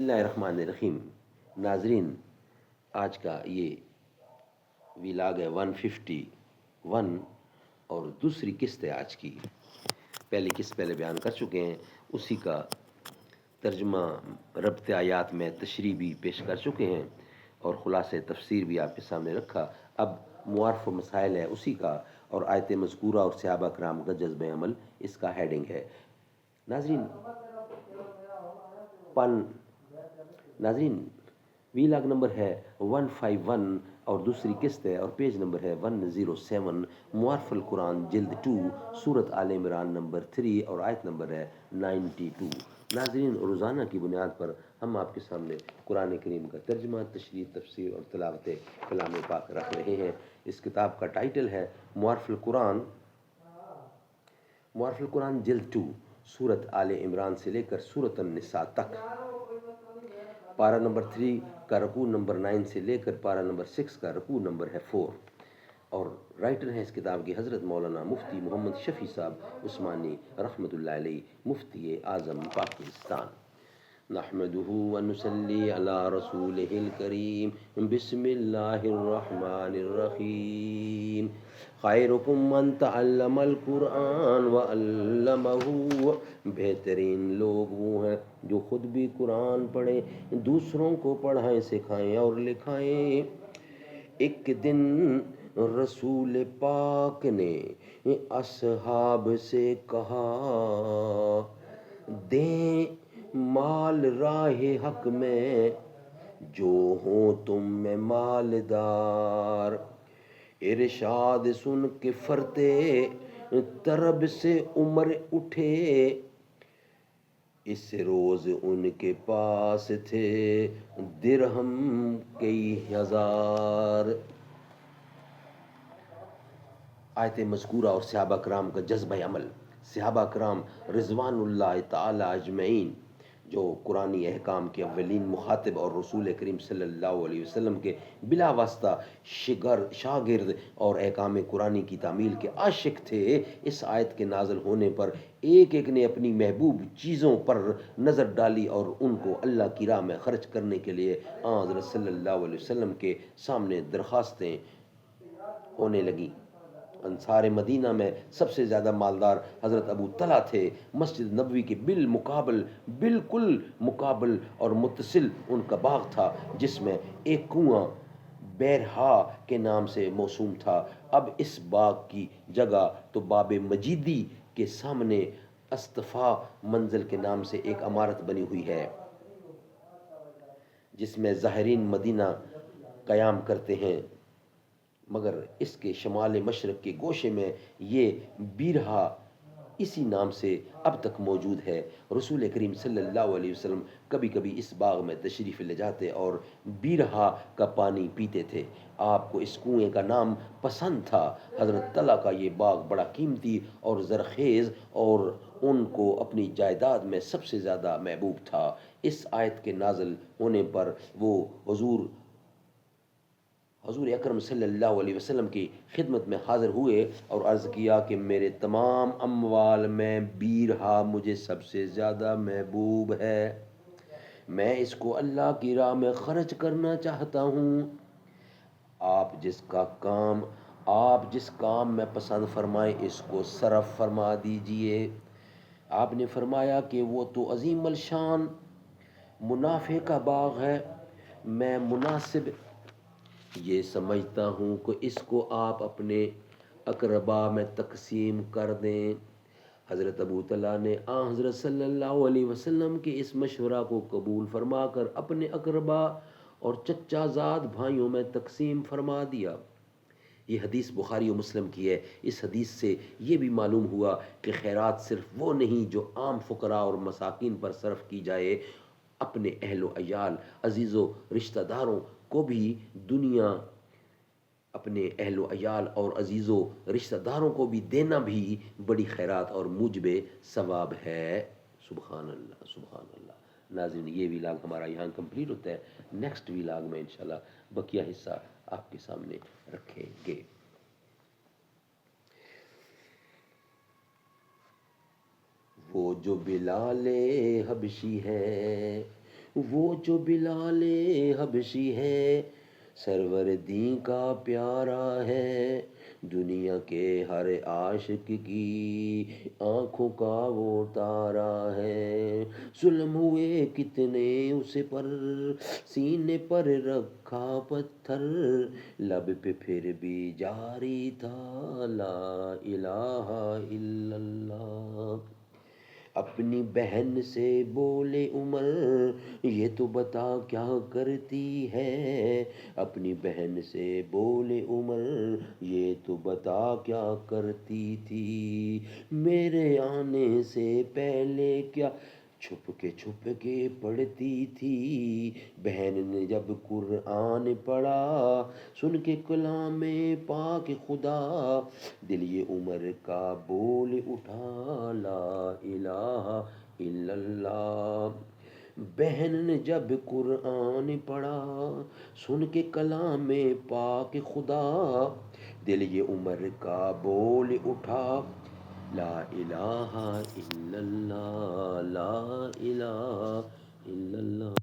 اللہ الرحمن الرحیم۔ ناظرین، آج کا یہ ویلاگ ہے 151 اور دوسری قسط ہے آج کی۔ پہلی قسط پہلے بیان کر چکے ہیں، اسی کا ترجمہ ربط آیات میں تشریح بھی پیش کر چکے ہیں اور خلاصہ تفسیر بھی آپ کے سامنے رکھا۔ اب معارف و مسائل ہے اسی کا، اور آیت مذکورہ اور صحابہ کرام کا جذب عمل اس کا ہیڈنگ ہے۔ ناظرین ناظرین ویلاگ نمبر ہے 151 اور دوسری قسط ہے، اور پیج نمبر ہے 107، معارف القرآن جلد 2، سورت آل عمران نمبر 3 اور آیت نمبر ہے 92۔ ناظرین، روزانہ کی بنیاد پر ہم آپ کے سامنے قرآن کریم کا ترجمہ، تشریح، تفسیر اور تلاوت کلام پاک رکھ رہے ہیں۔ اس کتاب کا ٹائٹل ہے معارف القرآن جلد 2، سورت آل عمران سے لے کر سورت النساء تک، پارہ نمبر 3 کا رکوع نمبر 9 سے لے کر پارہ نمبر 6 کا رکوع نمبر ہے 4، اور رائٹر ہیں اس کتاب کی حضرت مولانا مفتی محمد شفیع صاحب عثمانی رحمۃ اللہ علیہ، مفتی اعظم پاکستان۔ نحمده ونصلي على رسوله الكريم، بسم الله الرحمن الرحيم، خيركم من تعلم القرآن وعلمه، بہترین لوگ وہ ہیں جو خود بھی قرآن پڑھیں، دوسروں کو پڑھائیں، سکھائیں اور لکھائیں۔ ایک دن رسول پاک نے اصحاب سے کہا، دیں مال راہ حق میں، جو ہوں تم میں مالدار۔ ارشاد سن کے فرتے طرب سے عمر اٹھے، اس روز ان کے پاس تھے درہم کئی ہزار۔ آیت مذکورہ اور صحابہ کرام کا جذبہ عمل۔ صحابہ کرام رضوان اللہ تعالی اجمعین، جو قرآنی احکام کے اولین مخاطب اور رسول کریم صلی اللہ علیہ وسلم کے بلا واسطہ شاگرد اور احکام قرآنی کی تعمیل کے عاشق تھے، اس آیت کے نازل ہونے پر ایک ایک نے اپنی محبوب چیزوں پر نظر ڈالی اور ان کو اللہ کی راہ میں خرچ کرنے کے لیے حضرت صلی اللہ علیہ وسلم کے سامنے درخواستیں ہونے لگیں۔ انصار مدینہ میں سب سے زیادہ مالدار حضرت ابو طلحہ تھے۔ مسجد نبوی کے بالکل مقابل اور متصل ان کا باغ تھا، جس میں ایک کنواں بیرہا کے نام سے موسوم تھا۔ اب اس باغ کی جگہ تو باب مجیدی کے سامنے اصطفا منزل کے نام سے ایک عمارت بنی ہوئی ہے، جس میں زائرین مدینہ قیام کرتے ہیں، مگر اس کے شمال مشرق کے گوشے میں یہ بیرہا اسی نام سے اب تک موجود ہے۔ رسول کریم صلی اللہ علیہ وسلم کبھی کبھی اس باغ میں تشریف لے جاتے اور بیرہا کا پانی پیتے تھے۔ آپ کو اس کنویں کا نام پسند تھا۔ حضرت طلحہ کا یہ باغ بڑا قیمتی اور زرخیز اور ان کو اپنی جائیداد میں سب سے زیادہ محبوب تھا۔ اس آیت کے نازل ہونے پر وہ حضور اکرم صلی اللہ علیہ وسلم کی خدمت میں حاضر ہوئے اور عرض کیا کہ میرے تمام اموال میں بیرہا مجھے سب سے زیادہ محبوب ہے، میں اس کو اللہ کی راہ میں خرچ کرنا چاہتا ہوں۔ آپ جس کام میں پسند فرمائیں اس کو صرف فرما دیجئے۔ آپ نے فرمایا کہ وہ تو عظیم الشان منافع کا باغ ہے، میں مناسب یہ سمجھتا ہوں کہ اس کو آپ اپنے اقربا میں تقسیم کر دیں۔ حضرت ابو طلحہ نے حضرت صلی اللہ علیہ وسلم کے اس مشورہ کو قبول فرما کر اپنے اقربا اور چچا زاد بھائیوں میں تقسیم فرما دیا۔ یہ حدیث بخاری و مسلم کی ہے۔ اس حدیث سے یہ بھی معلوم ہوا کہ خیرات صرف وہ نہیں جو عام فقراء اور مساکین پر صرف کی جائے، اپنے اہل و عیال، عزیز و رشتہ داروں کو بھی اپنے اہل و عیال اور عزیز و رشتہ داروں کو بھی دینا بھی بڑی خیرات اور موجب ثواب ہے۔ سبحان اللہ، سبحان اللہ۔ ناظرین، یہ ویلاگ ہمارا یہاں کمپلیٹ ہوتا ہے۔ نیکسٹ ویلاگ میں انشاءاللہ بقیہ حصہ آپ کے سامنے رکھیں گے۔ وہ جو بلال حبشی ہے، وہ جو بلال حبشی ہے، سرور دین کا پیارا ہے، دنیا کے ہر عاشق کی آنکھوں کا وہ تارا ہے۔ ظلم ہوئے کتنے اس پر، سینے پر رکھا پتھر، لب پہ پھر بھی جاری تھا لا الہ الا اللہ۔ اپنی بہن سے بولے عمر، یہ تو بتا کیا کرتی ہے، اپنی بہن سے بولے عمر، یہ تو بتا کیا کرتی تھی، میرے آنے سے پہلے کیا چھپ کے پڑھتی تھی۔ بہن نے جب قرآن پڑھا، سن کے کلام پاک خدا، دل یہ عمر کا بول اٹھا لا الہ الا اللہ۔ بہن نے جب قرآن پڑھا، سن کے کلام پاک خدا، دل یہ عمر کا بول اٹھا لا الہ الا اللہ، لا الہ الا اللہ۔